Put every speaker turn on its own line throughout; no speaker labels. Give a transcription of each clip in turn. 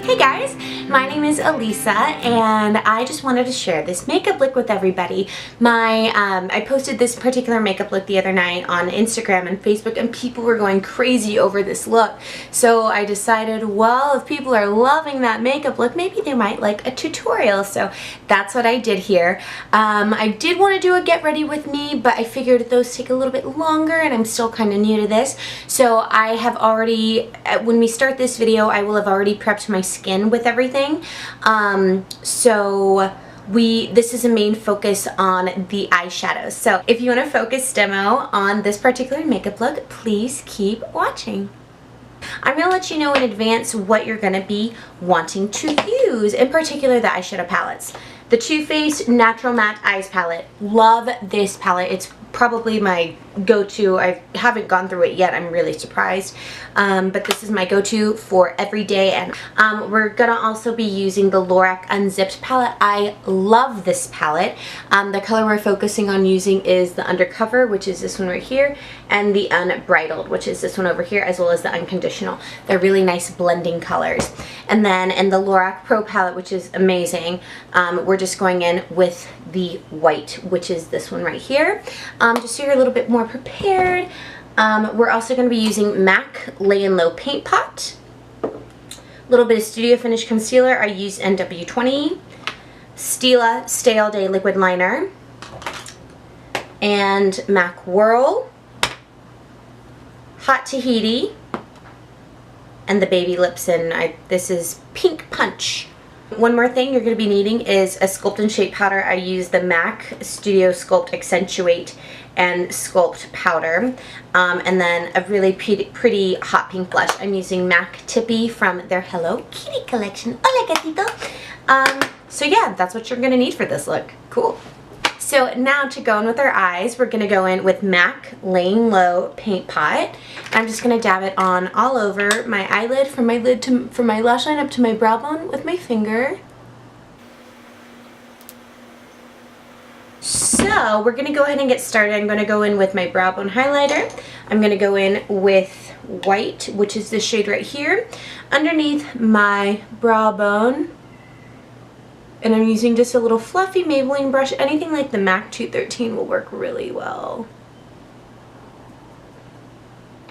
Hey guys, my name is Elisa and I just wanted to share this makeup look with everybody. I posted this particular makeup look the other night on Instagram and Facebook and people were going crazy over this look. So I decided, well, if people are loving that makeup look, maybe they might like a tutorial. So that's what I did here. I did want to do a get ready with me, but I figured those take a little bit longer and I'm still kind of new to this. So I have already, when we start this video, I will have already prepped my skin with everything. This is a main focus on the eyeshadows. So if you want a focus demo on this particular makeup look, please keep watching. I'm going to let you know in advance what you're going to be wanting to use, in particular the eyeshadow palettes. The Too Faced Natural Matte Eyes palette. Love this palette. It's probably my go-to. I haven't gone through it yet. I'm really surprised. But this is my go-to for every day. And we're going to also be using the Lorac Unzipped palette. I love this palette. The color we're focusing on using is the Undercover, which is this one right here, and the Unbridled, which is this one over here, as well as the Unconditional. They're really nice blending colors. And then in the Lorac Pro palette, which is amazing, we're just going in with the white, which is this one right here. Just so you're a little bit more prepared. We're also going to be using MAC Lay and Low Paint Pot. A little bit of Studio Finish Concealer. I used NW20. Stila Stay All Day Liquid Liner. And MAC Whirl. Hot Tahiti. And the Baby Lips, and this is Pink Punch. One more thing you're going to be needing is a Sculpt and Shape powder. I use the MAC Studio Sculpt Accentuate and Sculpt powder. And then a really pretty hot pink blush. I'm using MAC Tippy from their Hello Kitty collection. Hola gatito! So yeah, that's what you're going to need for this look. Cool. So now to go in with our eyes, we're going to go in with MAC Laying Low Paint Pot. I'm just going to dab it on all over my eyelid, from my lash line up to my brow bone with my finger. So we're going to go ahead and get started. I'm going to go in with my brow bone highlighter. I'm going to go in with white, which is this shade right here, underneath my brow bone. And I'm using just a little fluffy Maybelline brush. Anything like the MAC 213 will work really well.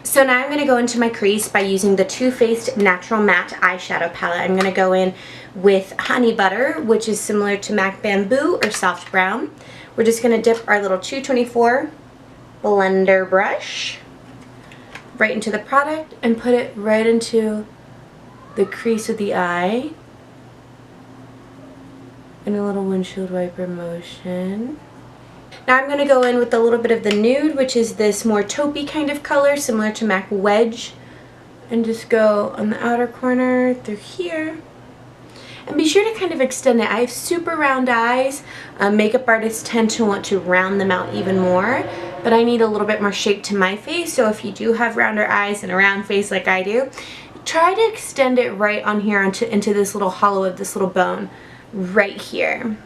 So now I'm going to go into my crease by using the Too Faced Natural Matte Eyeshadow Palette. I'm going to go in with Honey Butter, which is similar to MAC Bamboo or Soft Brown. We're just going to dip our little 224 blender brush right into the product and put it right into the crease of the eye. In a little windshield wiper motion. Now I'm going to go in with a little bit of the nude, which is this more taupey kind of color, similar to MAC Wedge. And just go on the outer corner through here. And be sure to kind of extend it. I have super round eyes. Makeup artists tend to want to round them out even more. But I need a little bit more shape to my face. So if you do have rounder eyes and a round face like I do, try to extend it right on here into this little hollow of this little bone. Right here.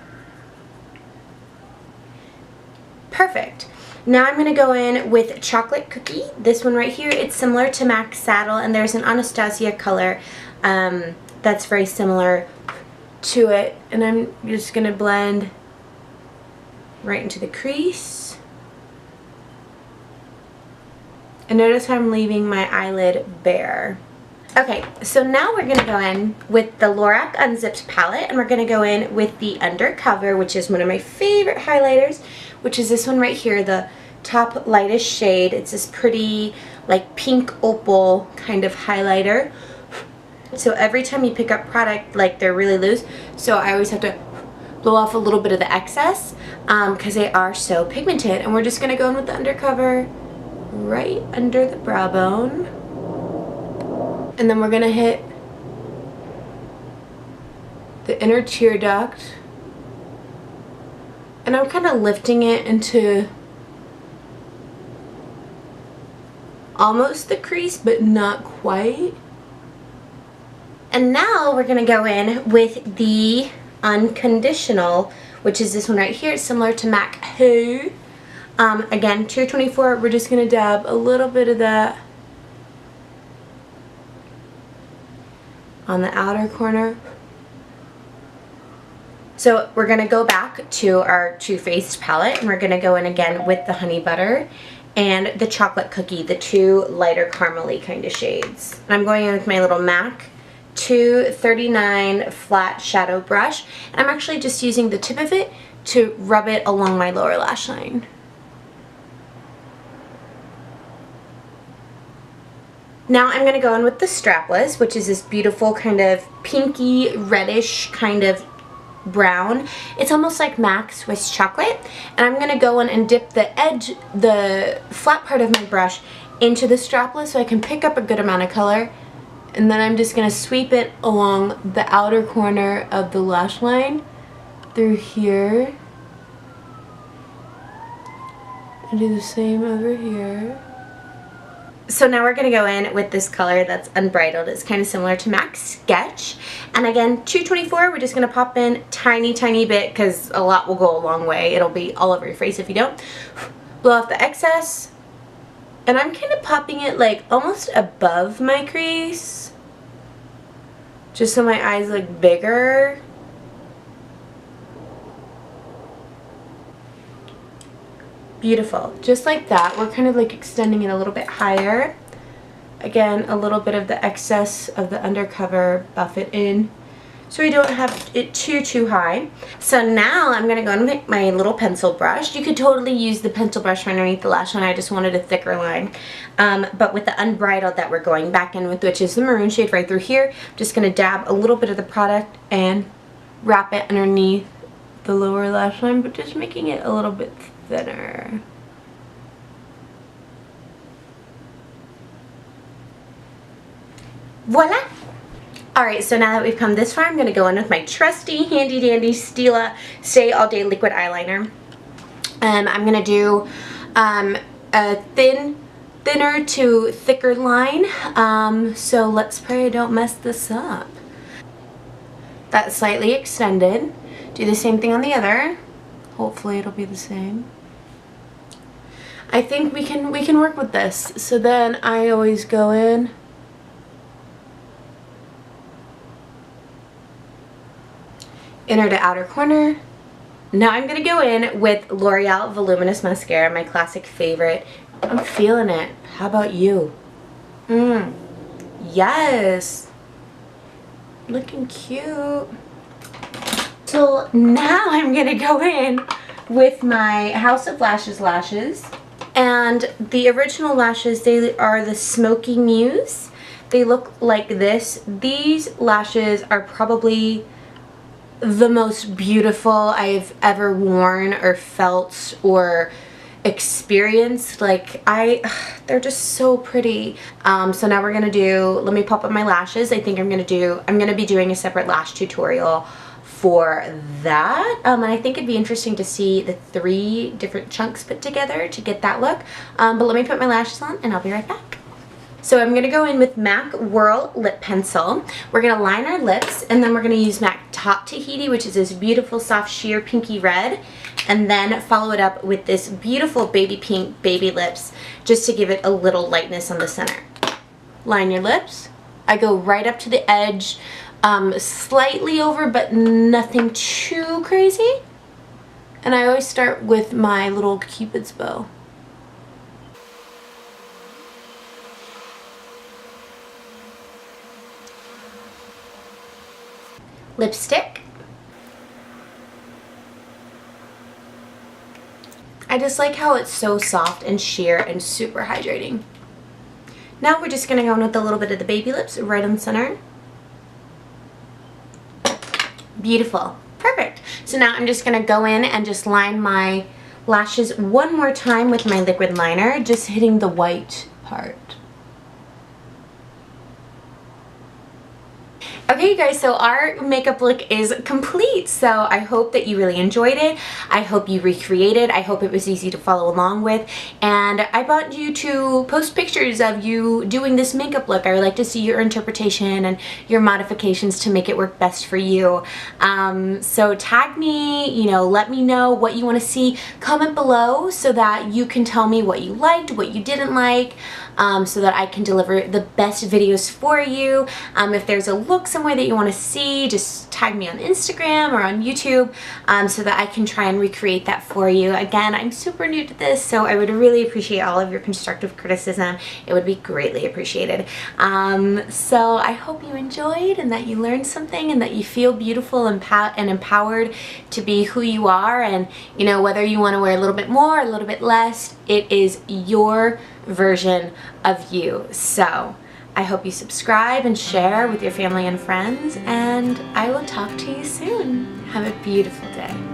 Perfect. Now I'm going to go in with Chocolate Cookie. This one right here, it's similar to MAC Saddle, and there's an Anastasia color that's very similar to it. And I'm just going to blend right into the crease. And notice how I'm leaving my eyelid bare. Okay, so now we're going to go in with the Lorac Unzipped palette, and we're going to go in with the Undercover, which is one of my favorite highlighters, which is this one right here, the top lightest shade. It's this pretty, like, pink opal kind of highlighter. So every time you pick up product, like, they're really loose, so I always have to blow off a little bit of the excess because they are so pigmented. And we're just going to go in with the Undercover right under the brow bone. And then we're going to hit the inner tear duct. And I'm kind of lifting it into almost the crease, but not quite. And now we're going to go in with the Unconditional, which is this one right here. It's similar to MAC Who. Again, tier 24, we're just going to dab a little bit of that on the outer corner. So we're going to go back to our Too Faced palette, and we're going to go in again with the honey butter and the chocolate cookie, the two lighter caramely kind of shades. And I'm going in with my little MAC 239 flat shadow brush, and I'm actually just using the tip of it to rub it along my lower lash line. Now I'm going to go in with the strapless, which is this beautiful kind of pinky reddish kind of brown. It's almost like MAC Swiss chocolate, and I'm going to go in and dip the edge, the flat part of my brush into the strapless so I can pick up a good amount of color, and then I'm just going to sweep it along the outer corner of the lash line through here and do the same over here. So now we're going to go in with this color that's unbridled. It's kind of similar to MAC Sketch. And again, 224, we're just going to pop in tiny bit because a lot will go a long way. It'll be all over your face if you don't. Blow off the excess. And I'm kind of popping it like almost above my crease, just so my eyes look bigger. Beautiful. Just like that. We're kind of like extending it a little bit higher. Again, a little bit of the excess of the undercover, buff it in so we don't have it too high. So now I'm going to go and make my little pencil brush. You could totally use the pencil brush from underneath the lash line. I just wanted a thicker line. But with the unbridled that we're going back in with, which is the maroon shade right through here, I'm just going to dab a little bit of the product and wrap it underneath the lower lash line, but just making it a little bit thinner. Voila! Alright, so now that we've come this far, I'm going to go in with my trusty, handy dandy Stila Stay All Day Liquid Eyeliner. I'm going to do a thinner to thicker line. So let's pray I don't mess this up. That's slightly extended. Do the same thing on the other. Hopefully it'll be the same. I think we can work with this. So then I always go in inner to outer corner. Now I'm going to go in with L'Oreal Voluminous Mascara, my classic favorite. I'm feeling it. How about you? Yes. Looking cute. So now I'm going to go in with my House of Lashes lashes. And the original lashes, they are the Smoky Muse. They look like this. These lashes are probably the most beautiful I've ever worn or felt or experienced. Like, they're just so pretty. So now we're gonna do, let me pop up my lashes. I think I'm gonna be doing a separate lash tutorial for that. And I think it'd be interesting to see the 3 different chunks put together to get that look. But let me put my lashes on and I'll be right back. So I'm going to go in with MAC Whirl Lip Pencil. We're going to line our lips, and then we're going to use MAC Top Tahiti, which is this beautiful soft sheer pinky red, and then follow it up with this beautiful baby pink Baby Lips, just to give it a little lightness on the center. Line your lips. I go right up to the edge, slightly over, but nothing too crazy. And I always start with my little Cupid's bow. Lipstick. I just like how it's so soft and sheer and super hydrating. Now we're just going to go in with a little bit of the Baby Lips right in the center. Beautiful. Perfect. So now I'm just going to go in and just line my lashes one more time with my liquid liner, just hitting the white part. Okay, you guys, so our makeup look is complete. So I hope that you really enjoyed it. I hope you recreated. I hope it was easy to follow along with. And I want you to post pictures of you doing this makeup look. I would like to see your interpretation and your modifications to make it work best for you. So tag me, let me know what you want to see. Comment below so that you can tell me what you liked, what you didn't like. so that I can deliver the best videos for you. If there's a look somewhere that you want to see, just tag me on Instagram or on YouTube so that I can try and recreate that for you. Again, I'm super new to this, so I would really appreciate all of your constructive criticism. It would be greatly appreciated. So I hope you enjoyed and that you learned something and that you feel beautiful and empowered to be who you are. And you know, whether you want to wear a little bit more, a little bit less, it is your version of you. So I hope you subscribe and share with your family and friends, and I will talk to you soon. Have a beautiful day.